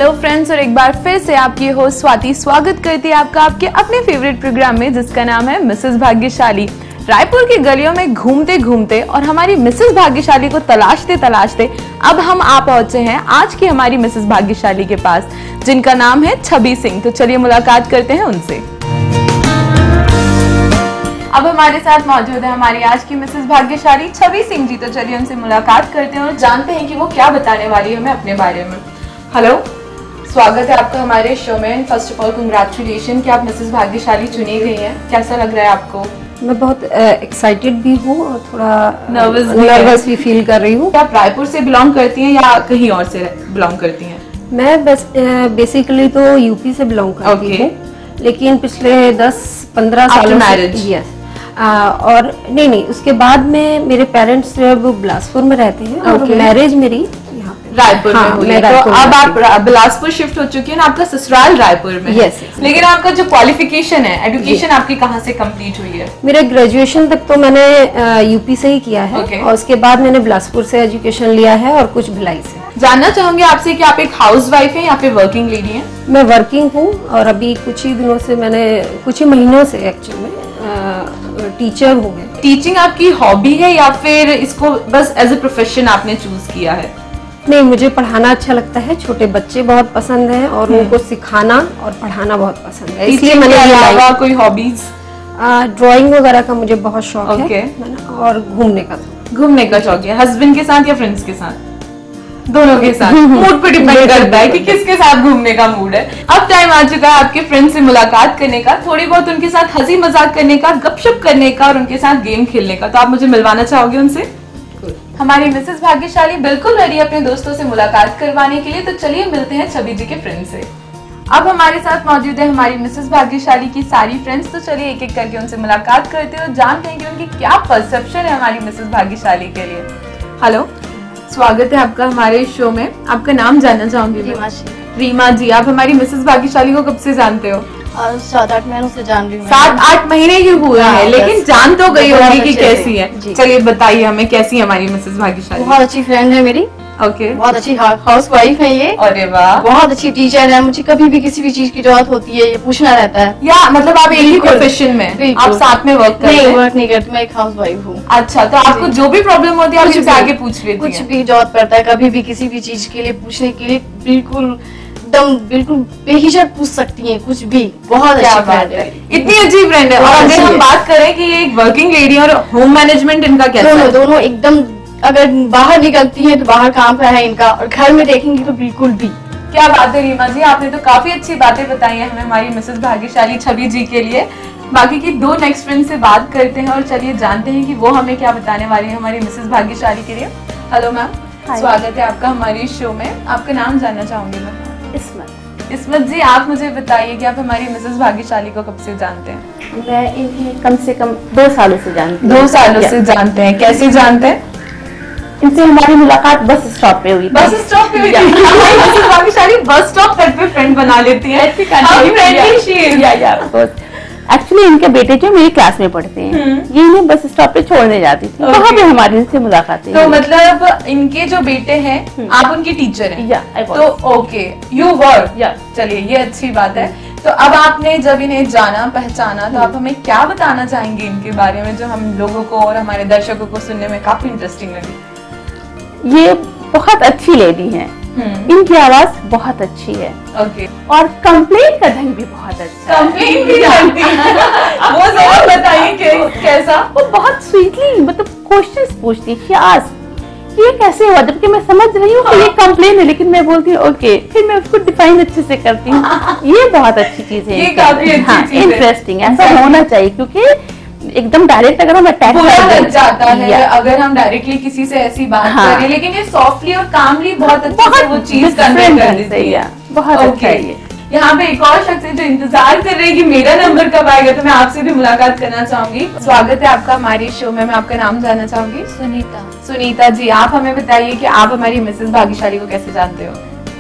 Hello friends, और एक बार फिर से आपकी होस्ट स्वाति स्वागत करती है आपका आपके अपने फेवरेट प्रोग्राम में, जिसका नाम है मिसेस भाग्यशाली। रायपुर की गलियों में घूमते घूमते और हमारी मिसेस भाग्यशाली को तलाशते तलाशते अब हम आ पहुंचे हैं आज की हमारी मिसेस भाग्यशाली के पास, जिनका नाम है छवि सिंह। तो चलिए मुलाकात करते हैं उनसे। अब हमारे साथ मौजूद है हमारी आज की मिसेस भाग्यशाली छवि सिंह जी। तो चलिए उनसे मुलाकात करते हैं और जानते हैं कि वो क्या बताने वाली है हमें अपने बारे में। हेलो, स्वागत है आपका हमारे शो में। फर्स्ट ऑफ ऑल कंग्रेचुलेशन कि आप मिसेस भाग्यशाली चुनी गई हैं। कैसा लग रहा है आपको? मैं बहुत एक्साइटेड भी हूँ और थोड़ा नर्वस भी फील कर रही हूँ। आप रायपुर से बिलोंग करती हैं या कहीं और से बिलोंग करती हैं? मैं बेसिकली तो यूपी से बिलोंग करती हूँ, लेकिन पिछले 10-15 सालों से और नहीं उसके बाद में मेरे पेरेंट्स वो बिलासपुर में रहते हैं और मैरिज मेरी यहाँ पे रायपुर में हुई है। तो अब आप बिलासपुर शिफ्ट हो चुकी हैं ना, आपका ससुराल रायपुर में। यस। लेकिन आपका जो क्वालिफिकेशन है, एजुकेशन आपकी कहाँ से कंप्लीट हुई है? मेरा ग्रेजुएशन तक तो मैंने यूपी से ही किया है और उसके बाद मैंने बिलासपुर से एजुकेशन लिया है और कुछ भिलाई से। जानना चाहूंगी आपसे कि आप एक हाउसवाइफ हैं या फिर वर्किंग लेडी हैं? मैं वर्किंग हूँ और अभी कुछ ही दिनों से कुछ ही महीनों से एक्चुअली में टीचर हूँ। टीचिंग आपकी हॉबी है या फिर इसको बस एज ए प्रोफेशन आपने चूज किया है? नहीं, मुझे पढ़ाना अच्छा लगता है। छोटे बच्चे बहुत पसंद हैं और उनको सिखाना और पढ़ाना बहुत पसंद है, इसलिए मैंने कोई हॉबीज? ड्राइंग वगैरह का मुझे बहुत शौक है और घूमने का शौक है। हस्बैंड के साथ या फ्रेंड्स के साथ? दोनों के साथ। मूड पे डिपेंड करता है कि किसके साथ घूमने का मूड है। अब टाइम आ चुका है आपके फ्रेंड से मुलाकात करने का, थोड़ी बहुत उनके साथ हंसी मजाक करने का, गपशप करने का और उनके साथ गेम खेलने का। तो आप मुझे मिलवाना चाहोगे उनसे? हमारी मिसेस भाग्यशाली बिल्कुल रेडी है अपने दोस्तों से मुलाकात करवाने के लिए। तो चलिए मिलते हैं छवि जी के फ्रेंड से। अब हमारे साथ मौजूद है हमारी मिसेस भाग्यशाली की सारी फ्रेंड्स। तो चलिए एक एक करके उनसे मुलाकात करते हैं और जानते हैं कि उनकी क्या परसेप्शन है हमारी मिसेस भाग्यशाली के लिए। हेलो, स्वागत है आपका हमारे शो में। आपका नाम जानना चाहूंगी? रीमा जी। आप हमारी मिसेस भाग्यशाली को कब से जानते हो? 7-8 महीनों से जान रही हूँ। 7-8 महीने ही हुए हैं, लेकिन जान तो गई होगी कि कैसी है। चलिए बताइए हमें, कैसी है हमारी मिसेस भाग्यशाली? बहुत अच्छी फ्रेंड है मेरी। बहुत अच्छी हाउसवाइफ है ये। अरे वाह। बहुत अच्छी टीचर है। मुझे कभी भी किसी भी चीज की जरूरत होती है ये पूछना रहता है। या मतलब आप एक ही प्रोफेशन में, आप साथ में वर्क करते हैं? नहीं, वर्क नहीं करती, मैं एक हाउसवाइफ हूँ। अच्छा, तो आपको जो भी प्रॉब्लम होती है आप आगे पूछ लेती हैं? कुछ भी जरूरत पड़ता है, कभी भी किसी भी चीज के लिए पूछने के लिए बिल्कुल बेहिचक पूछ सकती हैं कुछ भी। बहुत अच्छी फ्रेंड है, इतनी अच्छी फ्रेंड है। और अगर हम बात करें कि ये एक वर्किंग लेडी और होम मैनेजमेंट इनका कैसा है? दोनों एकदम। अगर बाहर निकलती है तो बाहर काम का है इनका, और घर में देखेंगी तो बिल्कुल भी। क्या बात है रीमा जी, आपने तो काफी अच्छी बातें बताई हैं हमें हमारी मिसेस भाग्यशाली छवि जी के लिए। बाकी की दो नेक्स्ट फ्रेंड से बात करते हैं और चलिए जानते हैं कि वो हमें क्या बताने वाली है हमारी मिसेस भाग्यशाली के लिए। हेलो मैम, स्वागत है आपका हमारी शो में। आपका नाम जानना चाहूंगी मैं? इस्मत जी। आप मुझे बताइए कि आप हमारी मिसेस भाग्यशाली को कब से जानते हैं? मैं इन्हें कम से कम 2 सालों से जानती हूँ। 2 सालों से जानते हैं। कैसे जानते हैं? इनसे हमारी मुलाकात बस स्टॉप पे हुई। बस स्टॉप पे हुई थी? हमारी मिसेस भाग्यशाली बस स्टॉप तक पे फ्रेंड बना लेती है। एक्चुअली इनके बेटे जो मेरी क्लास में पढ़ते हैं, ये इन्हें बस स्टॉप पे छोड़ने जाती थी, वहाँ पे हमारी इनसे मुलाकात हुई। तो मतलब इनके जो बेटे हैं, आप उनकी टीचर हैं? तो ओके, यू वर। चलिए, ये अच्छी बात है। तो अब आपने जब इन्हें जाना पहचाना, तो आप हमें क्या बताना चाहेंगे इनके बारे में, जो हम लोगों को और हमारे दर्शकों को सुनने में काफी इंटरेस्टिंग लगी? ये बहुत अच्छी लेडी है, इनकी आवाज बहुत अच्छी है और कंप्लेन का ढंग भी बहुत अच्छा है। कंप्लेन भी करती है? वो जरा बताइए कैसा? वो बहुत स्वीटली मतलब क्वेश्चंस पूछती है। ये कैसे हुआ, जबकि मैं समझ रही हूँ कि ये कंप्लेन है, लेकिन मैं बोलती हूँ ओके, फिर मैं उसको डिफाइन अच्छे से करती हूँ। ये बहुत अच्छी चीज है, ये काफी अच्छी चीज है। इंटरेस्टिंग, ऐसा होना चाहिए, क्योंकि एकदम डायरेक्ट अगर हम अटैक कर जाता है अगर हम डायरेक्टली किसी से ऐसी बात करें, लेकिन ये सॉफ्टली और कामली बहुत अच्छे से वो चीज कन्वे कर देती है। बहुत अच्छा है ये। यहाँ पे एक और शख्स है जो इंतजार कर रहे हैं कि मेरा नंबर कब आएगा, तो मैं आपसे भी मुलाकात करना चाहूंगी। स्वागत है आपका हमारे शो में। मैं आपका नाम जानना चाहूंगी? सुनीता जी। आप हमें बताइए कि आप हमारी मिसेस भाग्यशाली को कैसे जानते हो?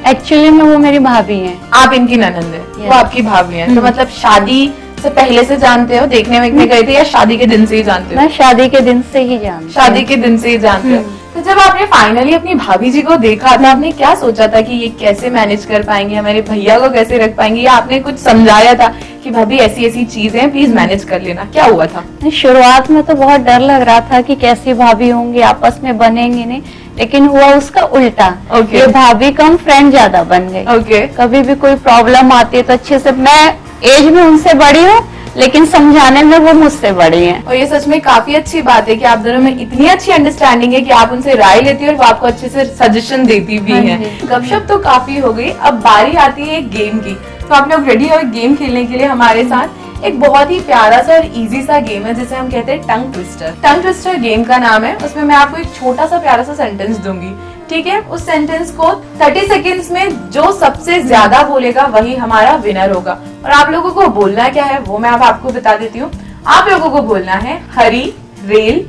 एक्चुअली में वो मेरी भाभी हैं। आप इनकी ननंद है? वो आपकी भाभी हैं। तो मतलब शादी से पहले से जानते हो, देखने में गए थे, या शादी के दिन से ही जानते हो? मैं शादी के दिन से ही जानती हूँ। शादी के दिन से ही जानते हो। तो तो जब आपने फाइनली अपनी भाभी जी को देखा तो आपने क्या सोचा था कि ये कैसे मैनेज कर पाएंगे, हमारे भैया को कैसे रख पाएंगे, या आपने कुछ समझाया था कि भाभी ऐसी ऐसी चीजें हैं, प्लीज मैनेज कर लेना? क्या हुआ था? शुरुआत में तो बहुत डर लग रहा था कि कैसी भाभी होंगी, आपस में बनेंगे नहीं, लेकिन हुआ उसका उल्टा। ये भाभी कम फ्रेंड ज्यादा बन गई। कभी भी कोई प्रॉब्लम आती है तो अच्छे से, मैं एज में उनसे बड़ी हूँ लेकिन समझाने में वो मुझसे बड़ी हैं। और ये सच में काफी अच्छी बात है कि आप दोनों में इतनी अच्छी अंडरस्टैंडिंग है कि आप उनसे राय लेती है और वो आपको अच्छे से सजेशन देती भी है। गपशप तो काफी हो गई, अब बारी आती है एक गेम की। तो आप लोग रेडी हो एक गेम खेलने के लिए हमारे साथ? एक बहुत ही प्यारा सा और इजी सा गेम है जिसे हम कहते हैं tongue twister. Tongue twister game का नाम है। उसमें मैं आपको एक छोटा सा प्यारा सा सेंटेंस दूंगी, ठीक है? उस सेंटेंस को 30 सेकेंड्स में जो सबसे ज्यादा बोलेगा वही हमारा विनर होगा। और आप लोगों को बोलना क्या है वो मैं अब आपको बता देती हूँ। आप लोगों को बोलना है हरी रेल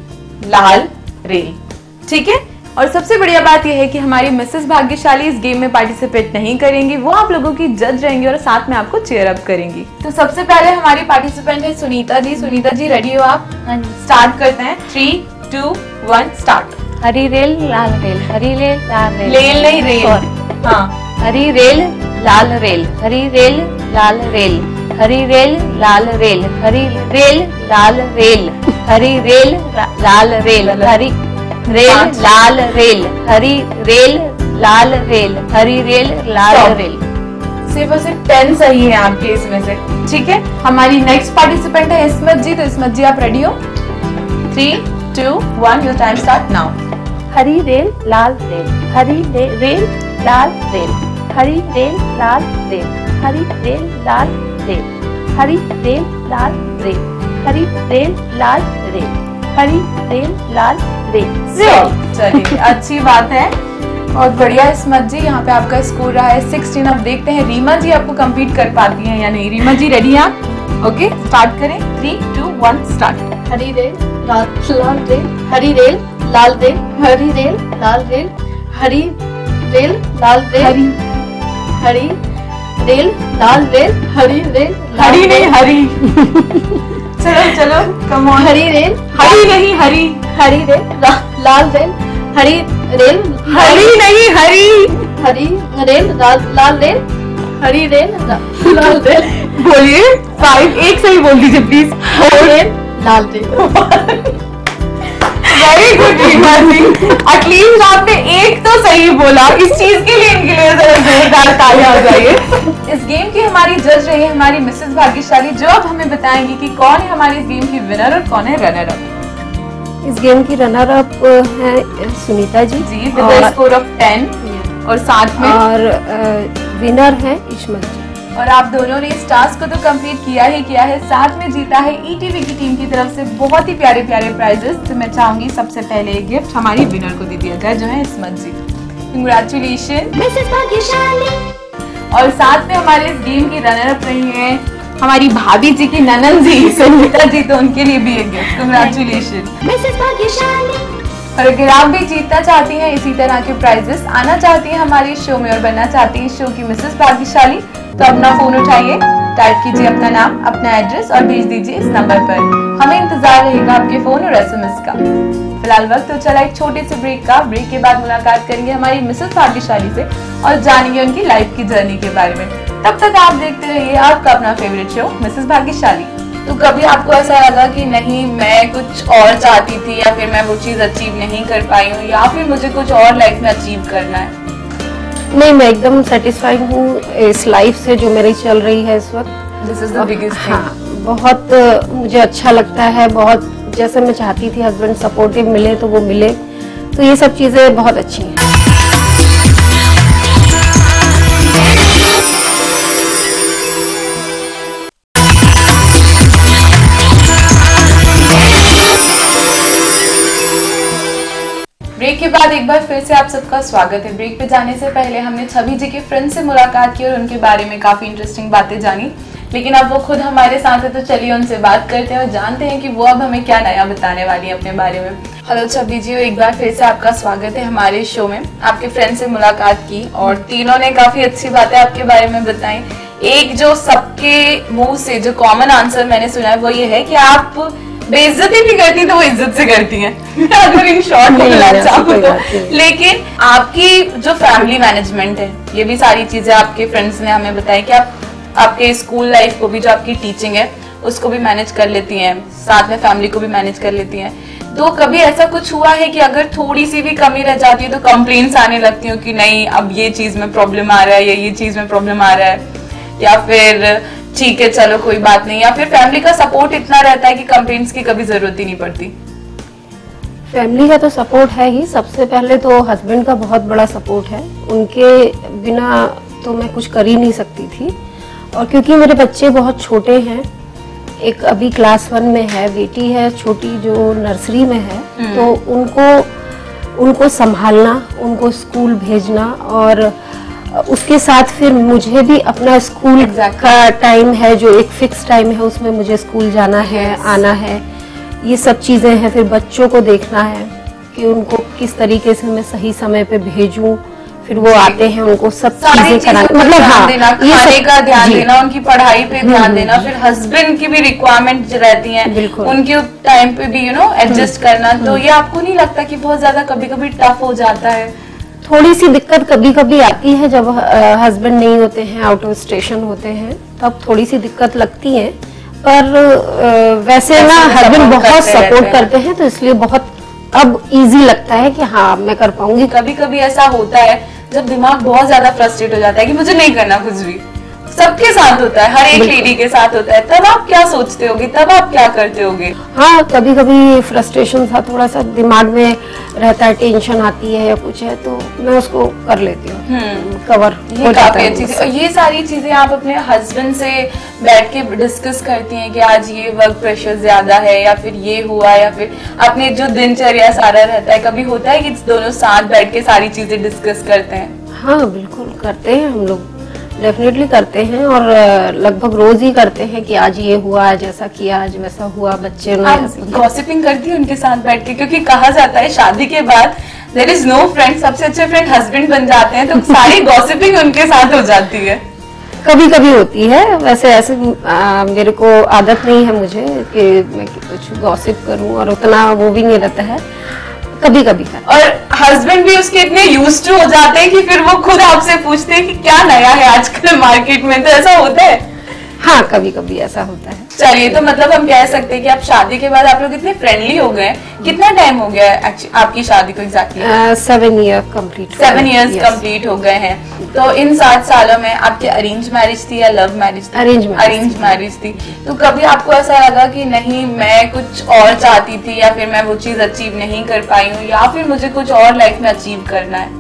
लाल रेल, ठीक है? और सबसे बढ़िया बात यह है कि हमारी मिसेस भाग्यशाली इस गेम में पार्टिसिपेट नहीं करेंगी, वो आप लोगों की जज रहेंगी और साथ में आपको चीयर अप करेंगी। तो सबसे पहले हमारी पार्टिसिपेंट है सुनीता जी। सुनीता जी रेडी हो आप? स्टार्ट करते हैं। 3, 2, 1 स्टार्ट। हरी रेल लाल रेल, हरी रेल लाल रेल, रेल नहीं रेल। हाँ, हरी रेल लाल रेल, हरी रेल लाल रेल, हरी रेल लाल रेल, हरी रेल लाल रेल, हरी रेल लाल रेल, हरी रेल लाल रेल, हरी रेल लाल रेल, हरी रेल लाल रेल। सिर्फ और सिर्फ 10 सही है आपके इसमें से, ठीक है? हमारी नेक्स्ट पार्टिसिपेंट है इस्मत जी। तो इस्मत जी आप रेडी हो? 3, 2, 1 your time start now. Hari rail लाल रेल, हरी रेल लाल रेल, हरी रेल लाल रेल, हरी रेल लाल रेल, हरी रेल लाल रेल, हरी रेल लाल रेल, हरी रेल लाल रेल। चलिए अच्छी बात है, बहुत बढ़िया इस्मत जी। यहाँ पे आपका स्कोर रहा है 16। अब देखते हैं रीमा जी आपको कम्पीट कर पाती हैं या नहीं। रीमा जी रेडी हैं? ओके स्टार्ट करें। 3, 2, 1 स्टार्ट। हरी रेल लाल रेल, हरी रेल लाल रेल, हरी रेल लाल रेल, हरी रेल लाल रेल, हरी रेल लाल रेल, हरी रेल हरी नहीं हरी। चलो चलो कम ऑन। हरी रेल, हरी नहीं हरी, हरी रेल लाल रेल, हरी रेल हरी नहीं हरी, हरी रेल लाल रेल, हरी रेल लाल रेल। बोलिए 5, एक सही बोल दीजिए प्लीज। हरी रेल लाल rail. Very good Reema ji, at least आपने एक तो सही बोला। इस चीज के लिए इनके लिए जरा जोरदार तालियां हो जाइए। इस गेम की हमारी जज रही है हमारी मिसेस भाग्यशाली, जो अब हमें बताएंगी कि कौन है हमारी इस गेम की विनर और कौन है रनर अप। इस गेम की रनर अप है Sunita ji with a score of 10 और साथ में और विनर है इस्मत जी। और आप दोनों ने इस टास्क को तो कंप्लीट किया है, साथ में जीता है ईटीवी की टीम की तरफ से बहुत ही प्यारे प्यारे प्राइजेस। तो मैं चाहूंगी सबसे पहले एक गिफ्ट हमारी विनर को दे दिया जाए, जो है इस्मत जी। कंग्रेचुलेशन मिसेस भाग्यशाली। और साथ में हमारे इस गेम की रनर अप रही है हमारी भाभी जी की ननन जी सुनीता जी, तो उनके लिए भी एक गिफ्ट। कंग्रेचुलेशन मिसेस भाग्यशाली। और अगर आप भी जीतना चाहती हैं इसी तरह के प्राइजेस, आना चाहती हैं हमारे शो में और बनना चाहती हैं शो की मिसेस भाग्यशाली, तो अपना फोन उठाइए, टाइप कीजिए अपना नाम, अपना एड्रेस और भेज दीजिए इस नंबर पर। हमें इंतजार रहेगा आपके फोन और SMS का। फिलहाल वक्त तो चला एक छोटे से ब्रेक का। ब्रेक के बाद मुलाकात करेंगे हमारी मिसेस भाग्यशाली से और जानेंगे उनकी लाइफ की जर्नी के बारे में। तब तक आप देखते रहिए आपका अपना फेवरेट शो मिसेस भाग्यशाली। तो कभी आपको ऐसा लगा कि नहीं मैं कुछ और चाहती थी, या फिर मैं वो चीज अचीव नहीं कर पाई हूँ, या फिर मुझे कुछ और लाइफ में अचीव करना है? नहीं, मैं एकदम सेटिस्फाइड हूँ इस लाइफ से जो मेरी चल रही है इस वक्त। This is the biggest thing. हाँ, बहुत मुझे अच्छा लगता है, बहुत जैसे मैं चाहती थी हस्बैंड सपोर्टिव मिले तो वो मिले, तो ये सब चीजें बहुत अच्छी हैं। ब्रेक के बाद एक बार फिर से आप सबका स्वागत है। ब्रेक पे जाने से पहले हमने छवि जी के फ्रेंड से मुलाकात की और उनके बारे में काफी इंटरेस्टिंग बातें जानी, लेकिन अब वो खुद हमारे साथ है, तो चलिए उनसे बात करते हैं और जानते हैं कि वो अब हमें क्या नया बताने वाली है अपने बारे में। हेलो छवि जी, एक बार फिर से आपका स्वागत है हमारे शो में। आपके फ्रेंड से मुलाकात की और तीनों ने काफी अच्छी बातें आपके बारे में बताई। एक जो सबके मुंह से जो कॉमन आंसर मैंने सुना है वो ये है कि आप बेइज्जती भी करती तो वो इज्जत से करती हैं अगर इन शॉर्ट बोलना चाहूँ तो। लेकिन आपकी जो फैमिली मैनेजमेंट है, ये भी सारी चीजें आपके फ्रेंड्स ने हमें बताई कि आप आपके स्कूल लाइफ को भी, जो आपकी टीचिंग है उसको भी मैनेज कर लेती हैं, साथ में फैमिली को भी मैनेज कर लेती हैं। तो कभी ऐसा कुछ हुआ है कि अगर थोड़ी सी भी कमी रह जाती है तो कंप्लेंट्स आने लगती हो कि नहीं अब ये चीज में प्रॉब्लम आ रहा है या ये चीज में प्रॉब्लम आ रहा है, या फिर ठीक है चलो कोई बात नहीं, या फिर फैमिली का सपोर्ट इतना रहता है कि कंप्लेंट्स की कभी जरूरत ही नहीं पड़ती? फैमिली का तो सपोर्ट है ही। सबसे पहले तो हस्बैंड का बहुत बड़ा सपोर्ट है, उनके बिना तो मैं कुछ कर ही नहीं सकती थी। और क्योंकि मेरे बच्चे बहुत छोटे हैं, एक अभी क्लास 1 में है, बेटी है छोटी जो नर्सरी में है, तो उनको संभालना, उनको स्कूल भेजना, और उसके साथ फिर मुझे भी अपना स्कूल का टाइम है जो एक फिक्स टाइम है, उसमें मुझे स्कूल जाना है, आना है, ये सब चीजें हैं। फिर बच्चों को देखना है कि उनको किस तरीके से मैं सही समय पे भेजूं, फिर वो आते हैं उनको सब चीजें कराना, मतलब हाँ, खाने का ध्यान देना, उनकी पढ़ाई पे ध्यान देना, फिर हस्बैंड की भी रिक्वायरमेंट रहती हैं, उनके टाइम पे भी एडजस्ट करना। तो ये आपको नहीं लगता कि बहुत ज्यादा कभी कभी टफ हो जाता है? थोड़ी सी दिक्कत कभी कभी आती है जब हस्बैंड नहीं होते हैं, आउट ऑफ स्टेशन होते हैं, तब थोड़ी सी दिक्कत लगती है। पर वैसे ना हस्बैंड बहुत सपोर्ट करते हैं, तो इसलिए बहुत अब इजी लगता है कि हाँ मैं कर पाऊंगी। कभी कभी ऐसा होता है जब दिमाग बहुत ज्यादा फ्रस्ट्रेट हो जाता है कि मुझे नहीं करना कुछ भी, सबके साथ होता है, हर एक लेडी के साथ होता है, तब आप क्या सोचते होगे, तब आप क्या करते होगे? हाँ, कभी कभी फ्रस्ट्रेशन था, थोड़ा सा दिमाग में रहता है, टेंशन आती है या कुछ है, तो मैं उसको कर लेती हूँ, कवर हो जाता है। काफी अच्छी। ये सारी चीजें आप अपने हस्बैंड से बैठ के डिस्कस करती हैं कि आज ये वर्क प्रेशर ज्यादा है, या फिर ये हुआ, या फिर अपने जो दिनचर्या सारा रहता है, कभी होता है कि दोनों साथ बैठ के सारी चीजें डिस्कस करते हैं? हाँ बिल्कुल करते हैं, हम लोग डेफिनेटली करते हैं, और लगभग रोज ही करते हैं कि आज ये हुआ, आज ऐसा किया, आज वैसा हुआ, बच्चे ने गॉसिपिंग करती है उनके साथ बैठ के? क्योंकि कहा जाता है शादी के बाद देयर इज नो फ्रेंड, सबसे अच्छे फ्रेंड हस्बैंड बन जाते हैं, तो सारी गॉसिपिंग उनके साथ हो जाती है। कभी कभी होती है, वैसे ऐसे मेरे को आदत नहीं है मुझे कि मैं कुछ गॉसिप करूं, और उतना वो भी नहीं रहता है, कभी कभी कर। और हस्बैंड भी उसके इतने यूज्ड टू हो जाते हैं कि फिर वो खुद आपसे पूछते हैं कि क्या नया है आजकल मार्केट में, तो ऐसा होता है? हाँ कभी कभी ऐसा होता है। चलिए, तो मतलब हम कह सकते हैं कि आप शादी के बाद आप लोग इतने फ्रेंडली हो गए। कितना टाइम हो गया आपकी शादी को exactly? 7 year complete. 7 years complete हो गए हैं। तो इन 7 सालों में आपकी अरेंज मैरिज थी या लव मैरिज थी? अरेंज मैरिज थी। तो कभी आपको ऐसा लगा कि नहीं मैं कुछ और चाहती थी, या फिर मैं वो चीज अचीव नहीं कर पाई हूँ, या फिर मुझे कुछ और लाइफ में अचीव करना है?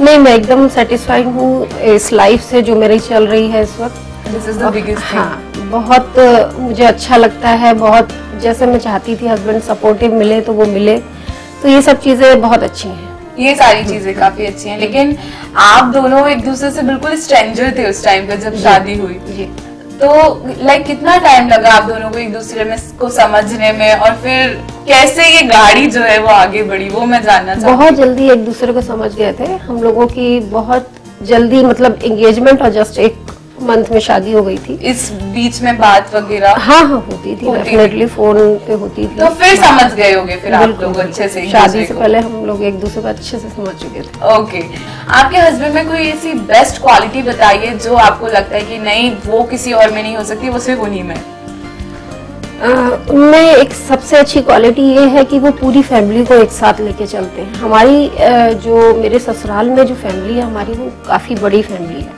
नहीं, मैं एकदम सेटिस्फाइड हूँ इस लाइफ से जो मेरी चल रही है इस वक्त। This is the biggest thing. हाँ, बहुत मुझे अच्छा लगता है, बहुत जैसे मैं चाहती थी हस्बैंड सपोर्टिव मिले तो वो मिले, तो ये सब चीजें बहुत अच्छी हैं। ये सारी चीजें काफी अच्छी हैं। लेकिन आप दोनों एक दूसरे से बिल्कुल स्ट्रेंजर थे उस टाइम पे जब शादी हुई जी। तो लाइक कितना टाइम लगा आप दोनों को एक दूसरे में को समझने में, और फिर कैसे ये गाड़ी जो है वो आगे बढ़ी, वो मैं जानना चाहती हूँ। बहुत जल्दी एक दूसरे को समझ गए थे हम लोगों की, बहुत जल्दी, मतलब एंगेजमेंट और जस्ट 1 मंथ में शादी हो गई थी। इस बीच में बात वगैरह? हाँ होती थी, डेफिनेटली फोन पे होती थी। तो फिर समझ गए होंगे फिर आप लोग अच्छे से? शादी से पहले हम लोग एक दूसरे को अच्छे से समझ चुके थे। ओके। आपके हस्बैंड में कोई ऐसी बेस्ट क्वालिटी बताइए जो आपको लगता है कि नहीं वो किसी और में नहीं हो सकती, वो सिर्फ उन्हीं में? उनमें एक सबसे अच्छी क्वालिटी ये है कि वो पूरी फैमिली को एक साथ लेके चलते हैं। हमारी जो मेरे ससुराल में जो फैमिली है हमारी, वो काफी बड़ी फैमिली है,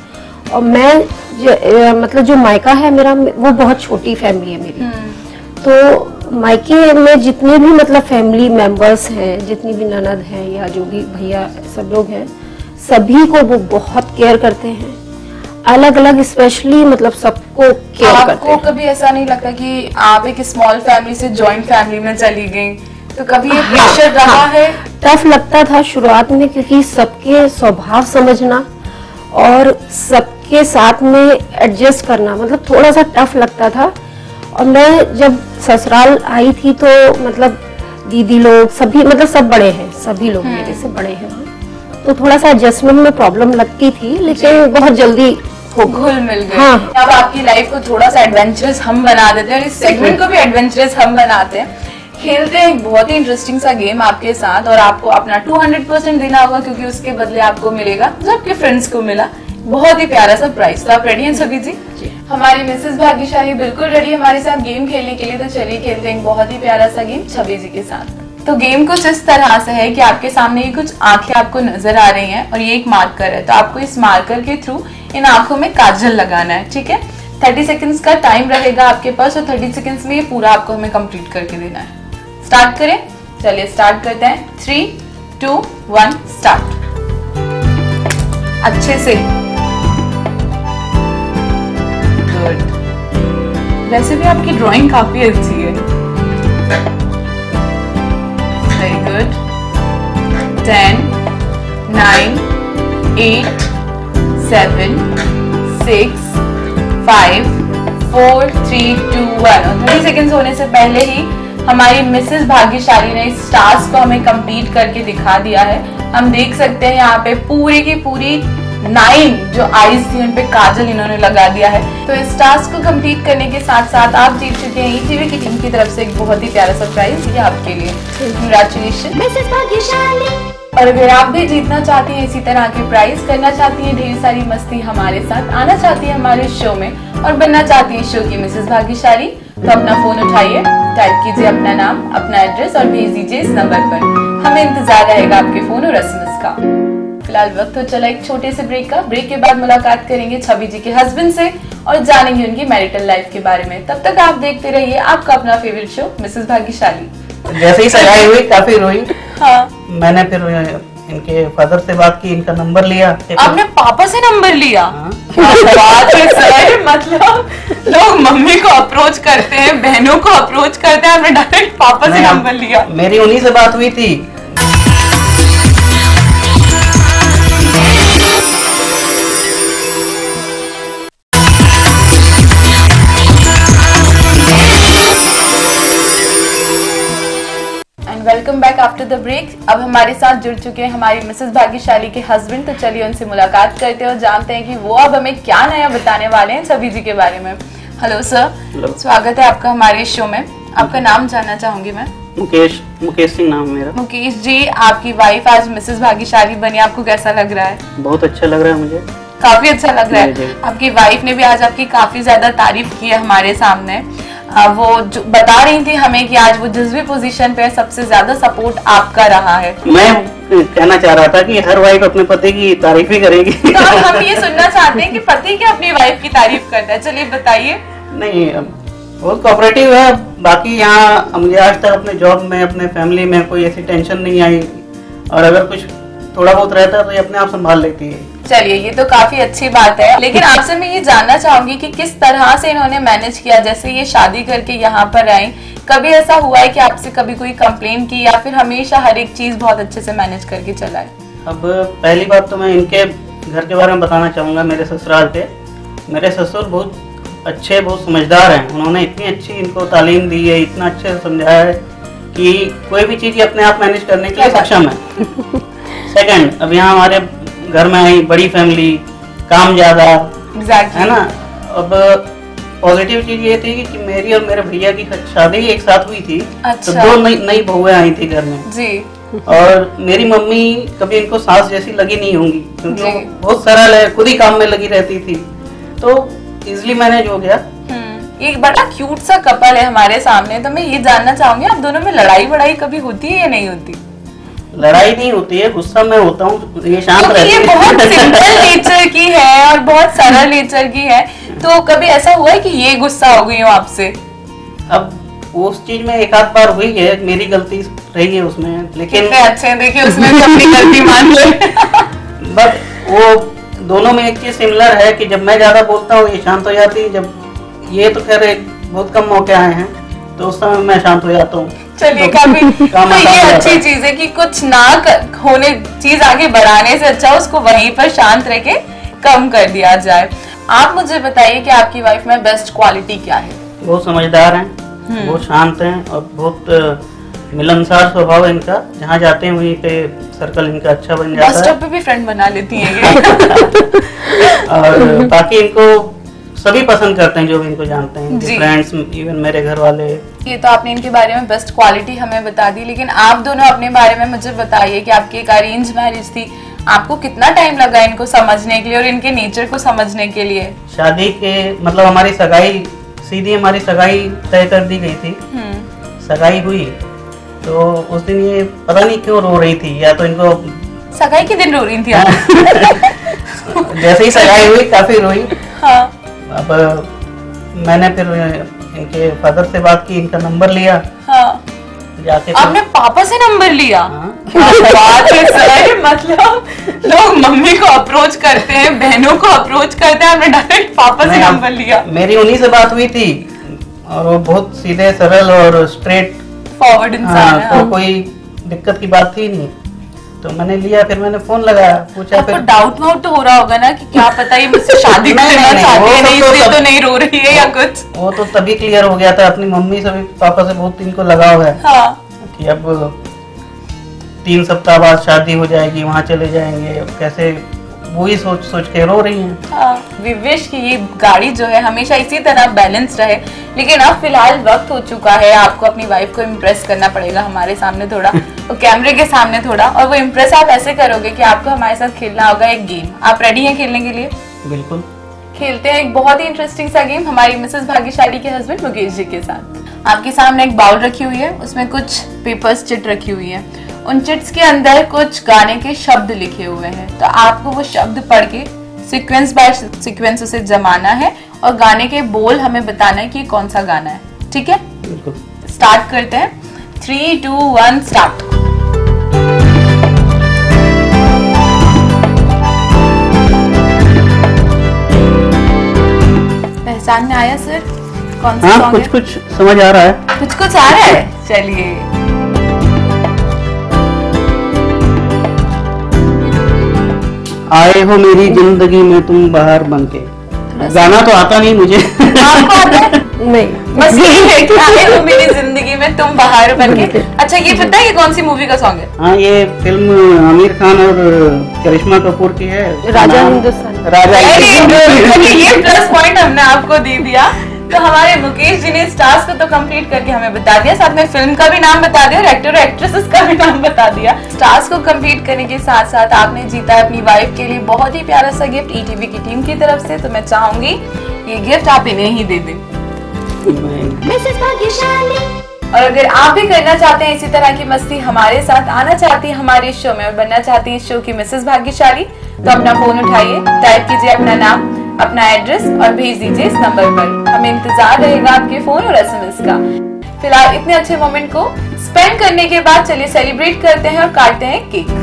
और मैं मतलब जो मायका है मेरा, वो बहुत छोटी फैमिली है मेरी। तो मायके में जितने भी मतलब फैमिली मेंबर्स हैं, जितनी भी ननद हैं या जो भी भैया सब लोग हैं, सभी को वो बहुत केयर करते हैं, अलग अलग स्पेशली मतलब सबको केयर करते हैं। आपको कभी ऐसा नहीं लगता कि आप एक स्मॉल फैमिली से जॉइंट फैमिली में चली गई, तो कभी ये प्रेशर रहा है? टफ लगता था शुरुआत में, क्योंकि सबके स्वभाव समझना और सबके साथ में एडजस्ट करना मतलब थोड़ा सा टफ लगता था। और मैं जब ससुराल आई थी तो मतलब दीदी लोग सभी, मतलब सब बड़े हैं, सभी लोग मेरे से बड़े हैं, तो थोड़ा सा एडजस्टमेंट में प्रॉब्लम लगती थी, लेकिन बहुत जल्दी घुल मिल गए। हाँ। अब आपकी लाइफ को थोड़ा सा एडवेंचरस हम बना देते हैं और इस सेगमेंट को भी एडवेंचरस हम बनाते हैं। खेलते हैं एक बहुत ही इंटरेस्टिंग सा गेम आपके साथ और आपको अपना 200% देना होगा क्योंकि उसके बदले आपको मिलेगा जो आपके फ्रेंड्स को मिला, बहुत ही प्यारा सा प्राइस। तो आप रेडी हैं छवि जी? हमारी मिसेस भाग्यशाली बिल्कुल रेडी हमारे साथ गेम खेलने के लिए। तो चलिए खेलते हैं एक बहुत ही प्यारा सा गेम छवि जी के साथ। तो गेम कुछ इस तरह से है कि आपके सामने ये कुछ आंखें आपको नजर आ रही हैं और ये एक मार्कर है। तो आपको इस मार्कर के थ्रू इन आंखों में काजल लगाना है, ठीक है? 30 सेकंड्स का टाइम रहेगा आपके पास और 30 सेकंड्स में ये पूरा आपको हमें कंप्लीट करके देना है। स्टार्ट करें? चलिए स्टार्ट करते हैं। 3, 2, 1 स्टार्ट। अच्छे से। गुड। वैसे भी आपकी ड्राइंग काफी अच्छी है। Very good. 10, 9, 8, 7, 6, 5, 4, 3, 2, 1 और 30 सेकंड्स होने से पहले ही हमारी मिसेस भाग्यशाली ने इस टास्क को हमें कंप्लीट करके दिखा दिया है। हम देख सकते हैं यहाँ पे पूरी की पूरी 9 जो आईज थी उन पे काजल इन्होंने लगा दिया है। तो इस टास्क को कंप्लीट करने के साथ साथ आप जीत चुके हैं ईटीवी की टीम की तरफ से एक बहुत ही प्यारा सरप्राइज ये आपके लिए। कांग्रेचुलेशन मिसेस भाग्यशाली। और अगर आप भी जीतना चाहती हैं इसी तरह के प्राइज, करना चाहती हैं ढेर सारी मस्ती हमारे साथ, आना चाहती हैं हमारे शो में और बनना चाहती हैं शो की मिसेस भाग्यशाली, तो अपना फोन उठाइए, टाइप कीजिए अपना नाम, अपना एड्रेस और भेज दीजिए इस नंबर पर। हमें इंतजार रहेगा आपके फोन और एसएमएस का। फिलहाल वक्त हो चला एक छोटे से ब्रेक का। ब्रेक के बाद मुलाकात करेंगे छवि जी के हस्बैंड से और जानेंगे उनकी मैरिटल लाइफ के बारे में। तब तक आप देखते रहिए आपका अपना फेवरेट शो मिसेस भाग्यशाली। जैसे ही सगाई हुई काफी रोई। हाँ। मैंने फिर इनके फादर से बात की, इनका नंबर लिया। आपने पापा से नंबर लिया? हाँ। क्या बात है सर, मतलब लोग मम्मी को अप्रोच करते हैं, बहनों को अप्रोच करते हैं, आपने डायरेक्ट पापा से नंबर लिया? मेरी उन्हीं से बात हुई थी। Welcome back after the break. अब हमारे साथ जुड़ चुके हैं हमारी मिसेस भाग्यशाली के हस्बैंड। तो चलिए उनसे मुलाकात करते हैं और जानते हैं कि वो अब हमें क्या नया बताने वाले हैं छवि जी के बारे में। हेलो सर, स्वागत है आपका हमारे शो में। आपका नाम जानना चाहूंगी मैं। मुकेश सिंह नाम मेरा। मुकेश जी, आपकी वाइफ आज मिसेस भाग्यशाली बनी, आपको कैसा लग रहा है? बहुत अच्छा लग रहा है मुझे। काफी अच्छा लग रहा है। आपकी वाइफ ने भी आज आपकी काफी ज्यादा तारीफ की है हमारे सामने। वो जो बता रही थी हमें कि आज वो जिस भी पोजीशन पे है सबसे ज्यादा सपोर्ट आपका रहा है। मैं कहना चाह रहा था कि हर वाइफ अपने पति की तारीफ ही करेगी। तो हम ये सुनना चाहते हैं कि पति क्या अपनी वाइफ की तारीफ करता है? चलिए बताइए। नहीं, बहुत कोऑपरेटिव है। बाकी यहाँ मुझे आज तक अपने जॉब में, अपने फैमिली में कोई ऐसी टेंशन नहीं आई और अगर कुछ थोड़ा बहुत रहता है तो ये अपने आप संभाल लेती है। चलिए, ये तो काफी अच्छी बात है। लेकिन आपसे मैं ये जानना चाहूंगी कि किस तरह से इन्होंने मैनेज किया, जैसे ये शादी करके यहाँ पर आई, कभी ऐसा हुआ है कि आपसे कभी कोई कंप्लेन की या फिर हमेशा हर एक चीज बहुत अच्छे से मैनेज करके चला है? अब पहली बात तो मैं इनके घर के बारे में बताना चाहूँगा, मेरे ससुराल के। मेरे ससुर बहुत अच्छे, बहुत समझदार हैं। उन्होंने इतनी अच्छी इनको तालीम दी है, इतना अच्छे से समझाया है कि कोई भी चीज़ अपने आप मैनेज करने के लिए सक्षम है। सेकंड, अब यहाँ हमारे घर में आई बड़ी फैमिली, काम ज़्यादा, है ना। अब पॉजिटिव चीज़ ये थी कि मेरी और मेरे भैया की शादी एक साथ हुई थी। अच्छा। तो 2 नई बहुएं आई थी घर में जी। और मेरी मम्मी कभी इनको सास जैसी लगी नहीं होंगी क्योंकि वो जी। बहुत सरल है, खुद ही काम में लगी रहती थी, तो इजिली मैनेज हो गया। एक बड़ा क्यूट सा कपल है हमारे सामने। तो मैं ये जानना चाहूंगी, आप दोनों में लड़ाई वड़ाई कभी होती है या नहीं होती? लड़ाई नहीं होती है, गुस्सा मैं होता हूँ, ये शांत रहती ये है। बहुत सिंपल नेचर की है और बहुत सरल नेचर की है। तो कभी ऐसा हुआ है कि ये गुस्सा हो गई हो आपसे? अब उस चीज में एक आध बार हुई है, मेरी गलती रही है उसमें, लेकिन अच्छे हैं, देखिए उसमें भी अपनी गलती मान ली। बट वो दोनों में एक चीज सिमिलर है कि जब मैं ज्यादा बोलता हूँ ये शांत हो जाती है। जब ये तो खैर बहुत कम मौके आए हैं तो उस समय मैं शांत हो जाता हूँ। चलिए, काफी तो ये अच्छी चीज है कि कुछ ना होने चीज आगे बढ़ाने से अच्छा उसको वहीं पर शांत रह के कम कर दिया जाए। आप मुझे बताइए कि आपकी वाइफ में बेस्ट क्वालिटी क्या है? बहुत समझदार हैं, बहुत शांत हैं और बहुत मिलनसार स्वभाव है इनका, जहाँ जाते हैं वहीं पे सर्कल इनका अच्छा बन बस जाता है। स्टॉप पे भी फ्रेंड बना लेती हैं ये। और बाकी इनको सभी पसंद करते हैं जो भी इनको जानते हैं, जी। फ्रेंड्स, इवन मेरे घर वाले। ये तो आपने इनके बारे में बेस्ट क्वालिटी हमें बता दी, लेकिन आप दोनों अपने बारे में मुझे बताइए कि आपकी एक अरेंज मैरिज थी, आपको कितना टाइम लगा इनको समझने के लिए और इनके नेचर को समझने के लिए? शादी के मतलब हमारी सगाई, सीधी हमारी सगाई तय कर दी गई थी। सगाई हुई तो उस दिन ये पता नहीं क्यों रो रही थी, या तो इनको सगाई के दिन रो रही थी आप? जैसे ही सगाई हुई काफी रोई। हाँ। अब मैंने फिर इनके फादर से बात की, इनका नंबर लिया। हाँ। जाके आपने पापा से नंबर लिया? हाँ। क्या बात है सर, मतलब लोग मम्मी को अप्रोच करते हैं, बहनों को अप्रोच करते हैं, आपने डायरेक्ट पापा से नंबर लिया? मेरी उन्हीं से बात हुई थी और वो बहुत सीधे सरल और स्ट्रेट फॉरवर्ड इंसान है। तो कोई दिक्कत की बात थी नहीं, तो मैंने लिया। फिर मैंने फोन लगाया, पूछा। आपको फिर डाउट वाउट तो हो रहा होगा ना कि क्या पता ये मुझसे शादी करना चाहती है, नहीं इसलिए तो नहीं रो रही है या कुछ? वो तो तभी क्लियर हो गया था। अपनी मम्मी से भी पापा से बहुत इनको लगाव है कि अब 3 सप्ताह बाद शादी हो जाएगी, वहाँ चले जाएंगे, कैसे वही सोच सोच के रो रही हैं। वी विश कि ये गाड़ी जो है हमेशा इसी तरह बैलेंस रहे, लेकिन अब फिलहाल वक्त हो चुका है, आपको अपनी वाइफ को इम्प्रेस करना पड़ेगा हमारे सामने थोड़ा और कैमरे के सामने थोड़ा, और वो इम्प्रेस आप ऐसे करोगे कि आपको हमारे साथ खेलना होगा एक गेम। आप रेडी हैं खेलने के लिए? बिल्कुल। खेलते हैं एक बहुत ही इंटरेस्टिंग सा गेम हमारी मिसेस भाग्यशाली के हस्बैंड मुकेश जी के साथ। आपके सामने एक बाउल रखी हुई है, उसमें कुछ पेपर्स चिट रखी हुई है, उन चिट्स के अंदर कुछ गाने के शब्द लिखे हुए हैं, तो आपको वो शब्द पढ़ के सीक्वेंस बाय सीक्वेंस उसे जमाना है और गाने के बोल हमें बताना है कि कौन सा गाना है, ठीक है? बिल्कुल। स्टार्ट करते हैं। 3, 2, 1 स्टार्ट। पहचान में आया सर कौन सा हाँ, सॉन्ग कुछ है? कुछ समझ आ रहा है। कुछ आ रहा है, चलिए। आए हो मेरी जिंदगी में तुम बाहर बनके। गाना तो आता नहीं मुझे। आपको आता है? नहीं, बस यही है कि आए हो मेरी जिंदगी में तुम बाहर बनके। अच्छा, ये पता है ये कौन सी मूवी का सॉन्ग है? हाँ, ये फिल्म आमिर खान और करिश्मा कपूर की है। राजा नाम- हिंदुस्तान। राजा चलिए, ये प्लस पॉइंट हमने आपको दे दिया। तो हमारे मुकेश जी ने स्टार्स को तो कंप्लीट करके हमें बता दिया, साथ में फिल्म का भी नाम बता दिया और एक्टर और एक्ट्रेसेस का भी नाम बता दिया। स्टार्स को कंप्लीट करने के साथ साथ आपने जीता है अपनी वाइफ के लिए बहुत ही प्यारा सा गिफ्ट ईटीवी की टीम की तरफ से। तो मैं चाहूंगी ये गिफ्ट आप इन्हें ही दे दें। और अगर आप भी करना चाहते हैं इसी तरह की मस्ती हमारे साथ, आना चाहती हैं हमारे शो में और बनना चाहती हैं इस शो की मिसेस भाग्यशाली, तो अपना फोन उठाइए, टाइप कीजिए अपना नाम, अपना एड्रेस और भेज दीजिए इस नंबर पर। हमें इंतजार रहेगा आपके फोन और एसएमएस का। फिलहाल इतने अच्छे मोमेंट को स्पेंड करने के बाद चलिए सेलिब्रेट करते हैं और काटते हैं केक।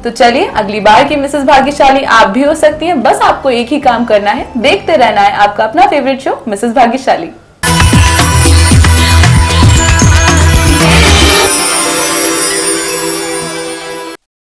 तो चलिए, अगली बार की मिसेस भाग्यशाली आप भी हो सकती हैं। बस आपको एक ही काम करना है, देखते रहना है आपका अपना फेवरेट शो मिसेस भाग्यशाली।